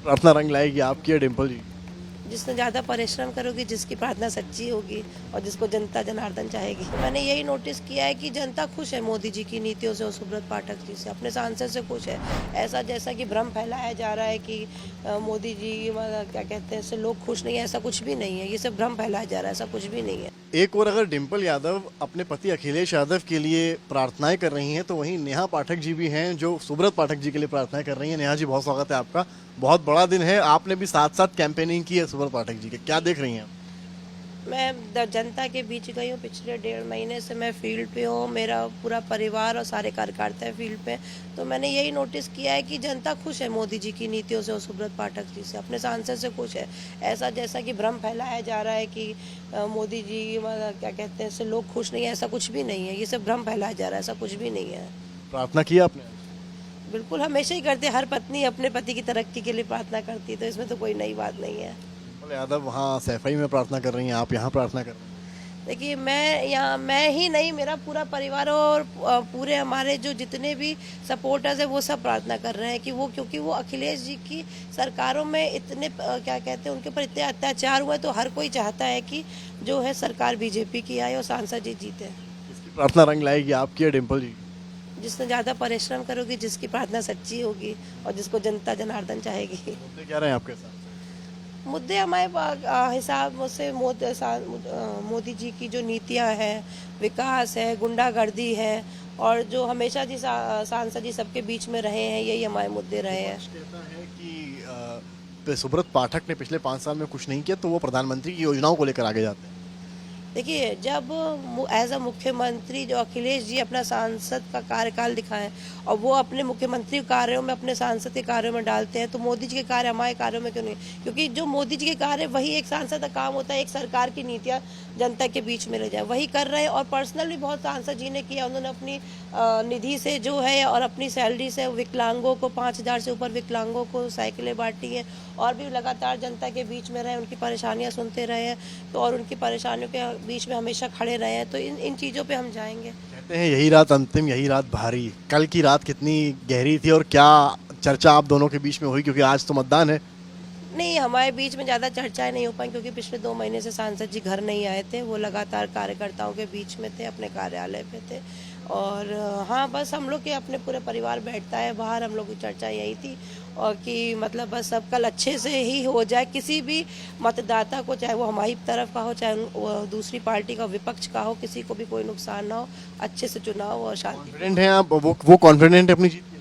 प्रार्थना रंग लाएगी आपकी या डिम्पल जी? जिसने ज़्यादा परिश्रम करोगी, जिसकी प्रार्थना सच्ची होगी और जिसको जनता जनार्दन चाहेगी। मैंने यही नोटिस किया है कि जनता खुश है मोदी जी की नीतियों से और सुब्रत पाठक जी से, अपने सांसद से खुश है। ऐसा जैसा कि भ्रम फैलाया जा रहा है कि मोदी जी मतलब क्या कहते हैं इससे लोग खुश नहीं है, ऐसा कुछ भी नहीं है। ये सब भ्रम फैलाया जा रहा है, ऐसा कुछ भी नहीं है। एक और अगर डिम्पल यादव अपने पति अखिलेश यादव के लिए प्रार्थनाएं कर रही हैं तो वहीं नेहा पाठक जी भी हैं जो सुब्रत पाठक जी के लिए प्रार्थनाएं कर रही हैं। नेहा जी, बहुत स्वागत है आपका। बहुत बड़ा दिन है, आपने भी साथ साथ कैंपेनिंग की है सुब्रत पाठक जी के, क्या देख रही हैं? मैं जनता के बीच गई हूँ, पिछले 1.5 महीने से मैं फील्ड पे हूँ। मेरा पूरा परिवार और सारे कार्यकर्ता है फील्ड पे। तो मैंने यही नोटिस किया है कि जनता खुश है मोदी जी की नीतियों से और सुब्रत पाठक जी से, अपने सांसद से खुश है। ऐसा जैसा कि भ्रम फैलाया जा रहा है कि मोदी जी मतलब क्या कहते हैं इससे लोग खुश नहीं है, ऐसा कुछ भी नहीं है। ये सब भ्रम फैलाया जा रहा है, ऐसा कुछ भी नहीं है। प्रार्थना की आपने? बिल्कुल, हमेशा ही करते हैं। हर पत्नी अपने पति की तरक्की के लिए प्रार्थना करती है, तो इसमें तो कोई नई बात नहीं है। डिम्पल यादव वहाँ सैफई में प्रार्थना कर रही हैं, आप यहाँ प्रार्थना कर रहे हैं। देखिए, मैं ही नहीं, मेरा पूरा परिवार और पूरे हमारे जो जितने भी सपोर्टर्स हैं वो सब प्रार्थना कर रहे हैं कि वो, क्योंकि वो अखिलेश जी की सरकारों में इतने क्या कहते हैं उनके ऊपर इतने अत्याचार हुए, तो हर कोई चाहता है कि जो है सरकार बीजेपी की आए और सांसद जी जीते। इसकी प्रार्थना रंग लाएगी आपकी या डिम्पल जी? जिसने ज़्यादा परिश्रम करोगी, जिसकी प्रार्थना सच्ची होगी और जिसको जनता जनार्दन चाहेगी। मुद्दे क्या रहे हैं आपके साथ? मुद्दे हमारे हिसाब से मोदी जी की जो नीतियां हैं, विकास है, गुंडागर्दी है, और जो हमेशा जी सांसद जी सबके बीच में रहे हैं, यही हमारे मुद्दे रहे हैं। कहता है कि सुब्रत पाठक ने पिछले 5 साल में कुछ नहीं किया तो वो प्रधानमंत्री की योजनाओं को लेकर आगे जाते हैं। देखिए, जब एज अ मुख्यमंत्री जो अखिलेश जी अपना सांसद का कार्यकाल दिखाएं और वो अपने मुख्यमंत्री कार्यों में अपने सांसद के कार्यों में डालते हैं, तो मोदी जी के कार्य हमारे कार्यों में क्यों नहीं? क्योंकि जो मोदी जी के कार्य, वही एक सांसद का काम होता है। एक सरकार की नीतियां जनता के बीच में ले जाए, वही कर रहे हैं। और पर्सनल भी बहुत सांसद जी ने किया। उन्होंने अपनी निधि से जो है और अपनी सैलरी से विकलांगों को 5,000 से ऊपर विकलांगों को साइकिलें बांटी हैं, और भी लगातार जनता के बीच में रहे, उनकी परेशानियां सुनते रहे हैं, तो और उनकी परेशानियों के बीच में हमेशा खड़े रहे हैं। तो इन चीज़ों पे हम जाएंगे। कहते हैं यही रात अंतिम, यही रात भारी। कल की रात कितनी गहरी थी और क्या चर्चा आप दोनों के बीच में हुई, क्योंकि आज तो मतदान है? नहीं, हमारे बीच में ज़्यादा चर्चाएं नहीं हो पाई, क्योंकि पिछले 2 महीने से सांसद जी घर नहीं आए थे। वो लगातार कार्यकर्ताओं के बीच में थे, अपने कार्यालय पे थे। और हाँ, बस हम लोग के अपने पूरे परिवार बैठता है बाहर, हम लोग की चर्चा यही थी। और कि मतलब बस सब कल अच्छे से ही हो जाए, किसी भी मतदाता को, चाहे वो हमारी तरफ का हो, चाहे वो दूसरी पार्टी का, विपक्ष का हो, किसी को भी कोई नुकसान ना हो, अच्छे से चुनाव और शांति। कॉन्फिडेंट हैं आप? वो कॉन्फिडेंट है अपनी जीत के लिए?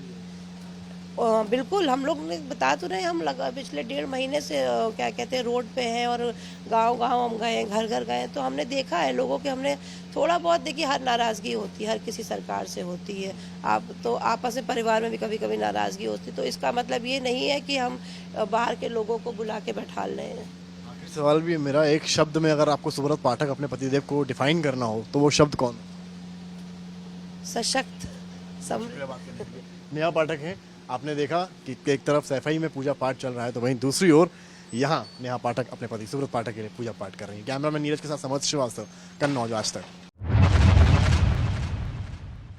बिल्कुल, हम लोग ने बता तो रहे, हम लगा पिछले 1.5 महीने से क्या कहते हैं रोड पे हैं, और गांव-गांव हम गए हैं, घर-घर गए हैं, तो हमने देखा है लोगों के। हमने थोड़ा बहुत, देखिए, हर नाराज़गी होती है, हर किसी सरकार से होती है। आप तो आपस में परिवार में भी कभी-कभी नाराज़गी होती है, तो इसका मतलब ये नहीं है कि हम बाहर के लोगों को बुला के बैठा रहे हैं। आखिरी सवाल भी है मेरा, एक शब्द में अगर आपको सुब्रत पाठक अपने पतिदेव को डिफाइन करना हो तो वो शब्द कौन? सशक्त, नेहा पाठक हैं। आपने देखा कि एक तरफ सैफई में पूजा पाठ चल रहा है तो वहीं दूसरी ओर यहाँ नेहा पाठक अपने पति सुब्रत पाठक के लिए पूजा पाठ कर रही है। कैमरामैन नीरज के साथ समर्थ श्रीवास्तव, कन्नौज, आज तक।